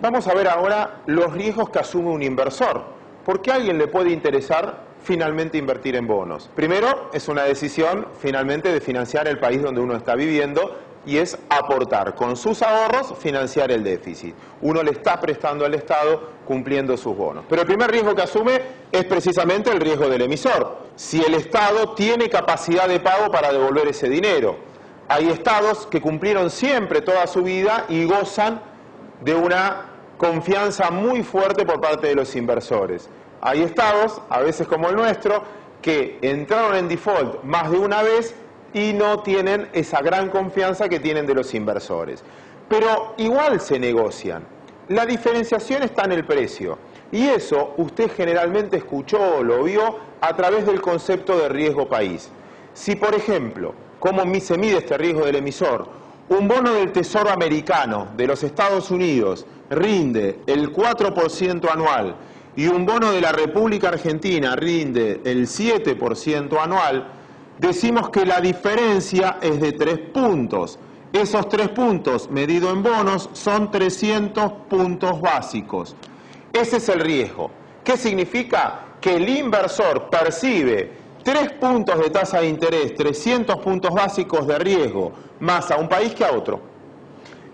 Vamos a ver ahora los riesgos que asume un inversor. ¿Por qué a alguien le puede interesar finalmente invertir en bonos? Primero, es una decisión finalmente de financiar el país donde uno está viviendo y es aportar con sus ahorros, financiar el déficit. Uno le está prestando al Estado cumpliendo sus bonos. Pero el primer riesgo que asume es precisamente el riesgo del emisor. Si el Estado tiene capacidad de pago para devolver ese dinero. Hay estados que cumplieron siempre toda su vida y gozan de una confianza muy fuerte por parte de los inversores. Hay estados, a veces como el nuestro, que entraron en default más de una vez y no tienen esa gran confianza que tienen de los inversores. Pero igual se negocian. La diferenciación está en el precio. Y eso usted generalmente escuchó o lo vio a través del concepto de riesgo país. Si, por ejemplo, ¿cómo se mide este riesgo del emisor? Un bono del Tesoro americano de los Estados Unidos rinde el 4% anual y un bono de la República Argentina rinde el 7% anual, decimos que la diferencia es de 3 puntos. Esos 3 puntos medido en bonos son 300 puntos básicos. Ese es el riesgo. ¿Qué significa? Que el inversor percibe 3 puntos de tasa de interés, 300 puntos básicos de riesgo, más a un país que a otro.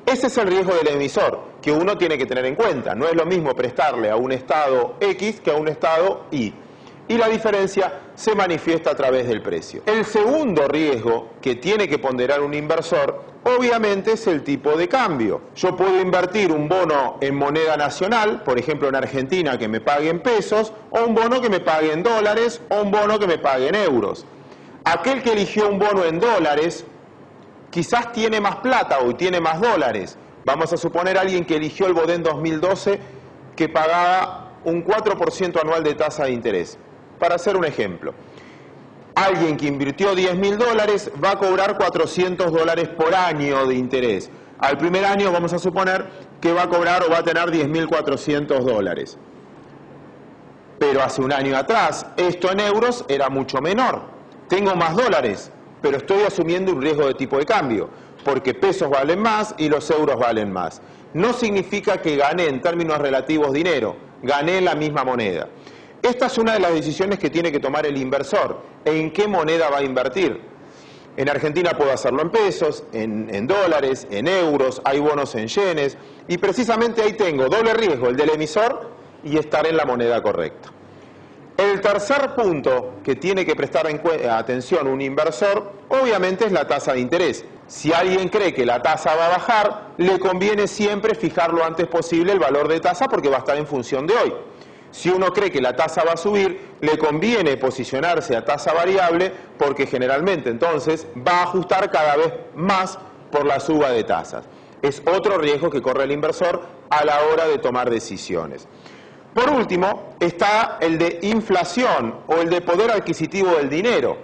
Ese es el riesgo del emisor, que uno tiene que tener en cuenta. No es lo mismo prestarle a un estado X que a un estado Y. Y la diferencia se manifiesta a través del precio. El segundo riesgo que tiene que ponderar un inversor, obviamente, es el tipo de cambio. Yo puedo invertir un bono en moneda nacional, por ejemplo en Argentina, que me pague en pesos, o un bono que me pague en dólares, o un bono que me pague en euros. Aquel que eligió un bono en dólares, quizás tiene más plata o tiene más dólares. Vamos a suponer a alguien que eligió el BODEN 2012 que pagaba un 4% anual de tasa de interés. Para hacer un ejemplo, alguien que invirtió $10.000 va a cobrar $400 por año de interés. Al primer año vamos a suponer que va a cobrar o va a tener $10.400. Pero hace un año atrás, esto en euros era mucho menor. Tengo más dólares, pero estoy asumiendo un riesgo de tipo de cambio, porque pesos valen más y los euros valen más. No significa que gané en términos relativos dinero, gané en la misma moneda. Esta es una de las decisiones que tiene que tomar el inversor. ¿En qué moneda va a invertir? En Argentina puedo hacerlo en pesos, en dólares, en euros, hay bonos en yenes, y precisamente ahí tengo doble riesgo, el del emisor y estar en la moneda correcta. El tercer punto que tiene que prestar atención un inversor, obviamente, es la tasa de interés. Si alguien cree que la tasa va a bajar, le conviene siempre fijar lo antes posible el valor de tasa porque va a estar en función de hoy. Si uno cree que la tasa va a subir, le conviene posicionarse a tasa variable porque generalmente entonces va a ajustar cada vez más por la suba de tasas. Es otro riesgo que corre el inversor a la hora de tomar decisiones. Por último, está el de inflación o el de poder adquisitivo del dinero.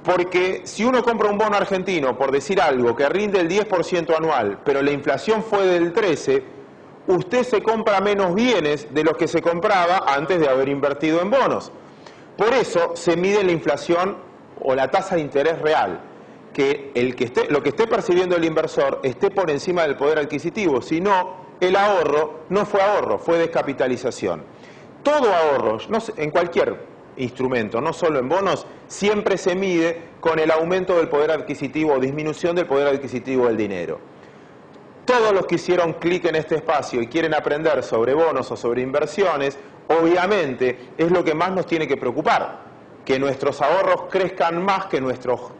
Porque si uno compra un bono argentino, por decir algo, que rinde el 10% anual, pero la inflación fue del 13%, usted se compra menos bienes de los que se compraba antes de haber invertido en bonos. Por eso se mide la inflación o la tasa de interés real, que lo que esté percibiendo el inversor esté por encima del poder adquisitivo, si no, el ahorro no fue ahorro, fue descapitalización. Todo ahorro, en cualquier instrumento, no solo en bonos, siempre se mide con el aumento del poder adquisitivo o disminución del poder adquisitivo del dinero. Todos los que hicieron clic en este espacio y quieren aprender sobre bonos o sobre inversiones, obviamente es lo que más nos tiene que preocupar, que nuestros ahorros crezcan más que nuestro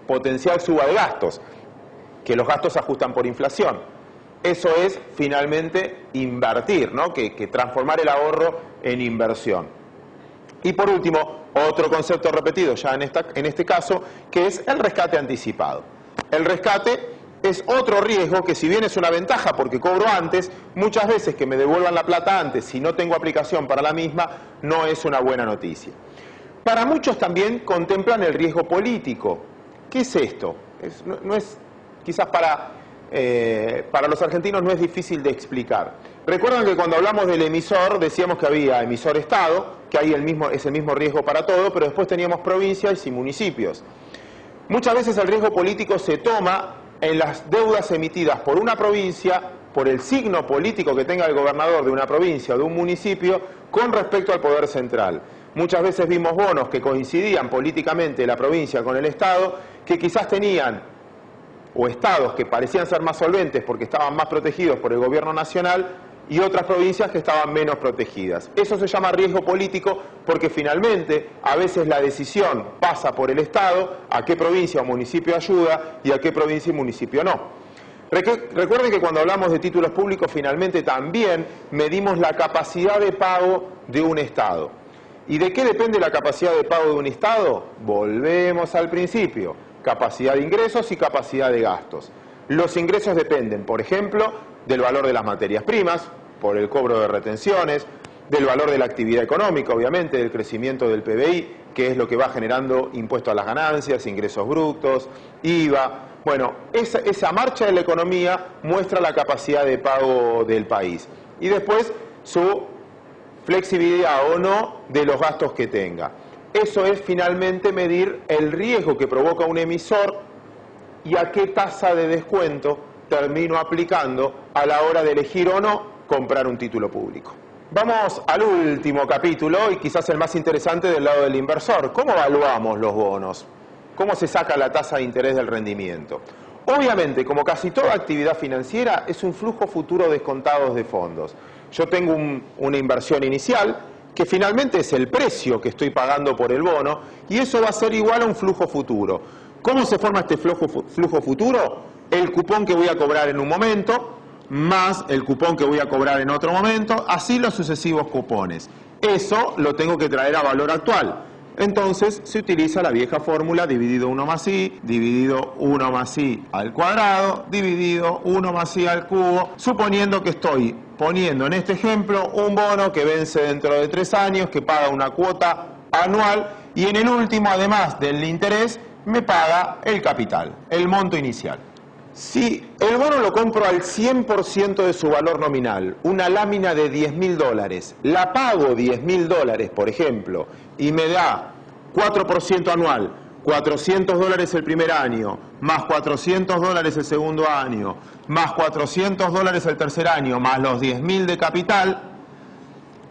potencial suba de gastos, que los gastos se ajustan por inflación. Eso es finalmente invertir, ¿no? que transformar el ahorro en inversión. Y por último, otro concepto repetido ya en este caso, que es el rescate anticipado. El rescate es otro riesgo que, si bien es una ventaja porque cobro antes, muchas veces que me devuelvan la plata antes, si no tengo aplicación para la misma, no es una buena noticia. Para muchos también contemplan el riesgo político. ¿Qué es esto? Quizás para los argentinos no es difícil de explicar. Recuerdan que cuando hablamos del emisor decíamos que había emisor-estado, que ahí es el mismo riesgo para todo, pero después teníamos provincias y municipios. Muchas veces el riesgo político se toma en las deudas emitidas por una provincia por el signo político que tenga el gobernador de una provincia o de un municipio con respecto al poder central. Muchas veces vimos bonos que coincidían políticamente la provincia con el Estado, que quizás tenían, o estados que parecían ser más solventes porque estaban más protegidos por el gobierno nacional, y otras provincias que estaban menos protegidas. Eso se llama riesgo político porque finalmente a veces la decisión pasa por el Estado a qué provincia o municipio ayuda y a qué provincia y municipio no. Recuerden que cuando hablamos de títulos públicos finalmente también medimos la capacidad de pago de un Estado. ¿Y de qué depende la capacidad de pago de un Estado? Volvemos al principio, capacidad de ingresos y capacidad de gastos. Los ingresos dependen, por ejemplo, del valor de las materias primas, por el cobro de retenciones, del valor de la actividad económica, obviamente, del crecimiento del PBI, que es lo que va generando impuesto a las ganancias, ingresos brutos, IVA. Bueno, esa marcha de la economía muestra la capacidad de pago del país. Y después su flexibilidad o no de los gastos que tenga. Eso es finalmente medir el riesgo que provoca un emisor y a qué tasa de descuento termino aplicando a la hora de elegir o no comprar un título público. Vamos al último capítulo y quizás el más interesante del lado del inversor. ¿Cómo evaluamos los bonos? ¿Cómo se saca la tasa de interés del rendimiento? Obviamente, como casi toda actividad financiera, es un flujo futuro descontados de fondos. Yo tengo una inversión inicial que finalmente es el precio que estoy pagando por el bono y eso va a ser igual a un flujo futuro. ¿Cómo se forma este flujo futuro? El cupón que voy a cobrar en un momento, más el cupón que voy a cobrar en otro momento, así los sucesivos cupones. Eso lo tengo que traer a valor actual. Entonces se utiliza la vieja fórmula dividido 1 más i, dividido 1 más i al cuadrado, dividido 1 más i al cubo, suponiendo que estoy poniendo en este ejemplo un bono que vence dentro de 3 años, que paga una cuota anual y en el último, además del interés, me paga el capital, el monto inicial. Si el bono lo compro al 100% de su valor nominal, una lámina de $10.000, la pago $10.000, por ejemplo, y me da 4% anual, $400 el primer año, más $400 el segundo año, más $400 el tercer año, más los 10.000 de capital,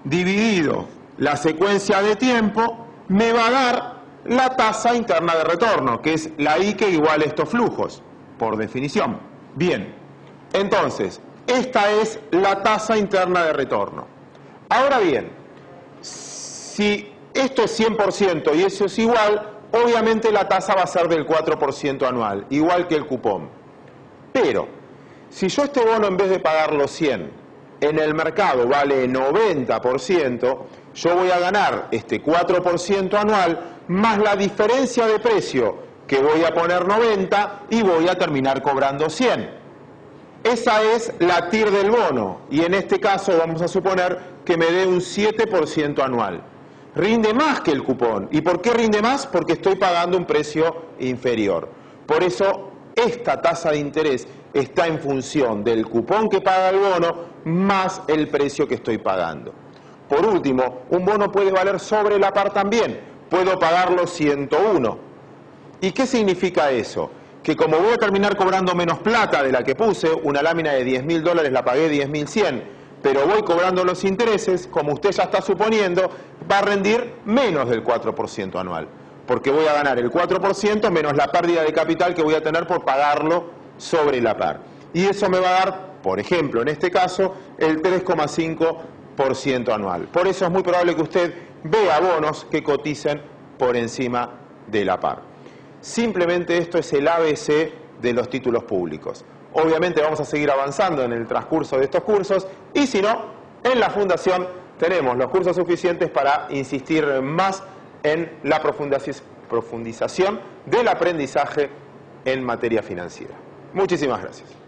dividido la secuencia de tiempo, me va a dar la tasa interna de retorno, que es la I que iguala estos flujos, por definición. Bien, entonces, esta es la tasa interna de retorno. Ahora bien, si esto es 100% y eso es igual, obviamente la tasa va a ser del 4% anual, igual que el cupón. Pero, si yo este bono en vez de pagarlo 100, en el mercado vale 90%, yo voy a ganar este 4% anual más la diferencia de precio que voy a poner 90 y voy a terminar cobrando 100. Esa es la TIR del bono y en este caso vamos a suponer que me dé un 7% anual. Rinde más que el cupón. ¿Y por qué rinde más? Porque estoy pagando un precio inferior. Por eso esta tasa de interés está en función del cupón que paga el bono más el precio que estoy pagando. Por último, un bono puede valer sobre la par también. Puedo pagarlo 101. ¿Y qué significa eso? Que como voy a terminar cobrando menos plata de la que puse, una lámina de $10.000 la pagué 10.100, pero voy cobrando los intereses, como usted ya está suponiendo, va a rendir menos del 4% anual. Porque voy a ganar el 4% menos la pérdida de capital que voy a tener por pagarlo sobre la par. Y eso me va a dar, por ejemplo, en este caso, el 3,5% anual. Por eso es muy probable que usted vea bonos que coticen por encima de la par. Simplemente esto es el ABC de los títulos públicos. Obviamente vamos a seguir avanzando en el transcurso de estos cursos y si no, en la Fundación tenemos los cursos suficientes para insistir más en la profundización del aprendizaje en materia financiera. Muchísimas gracias.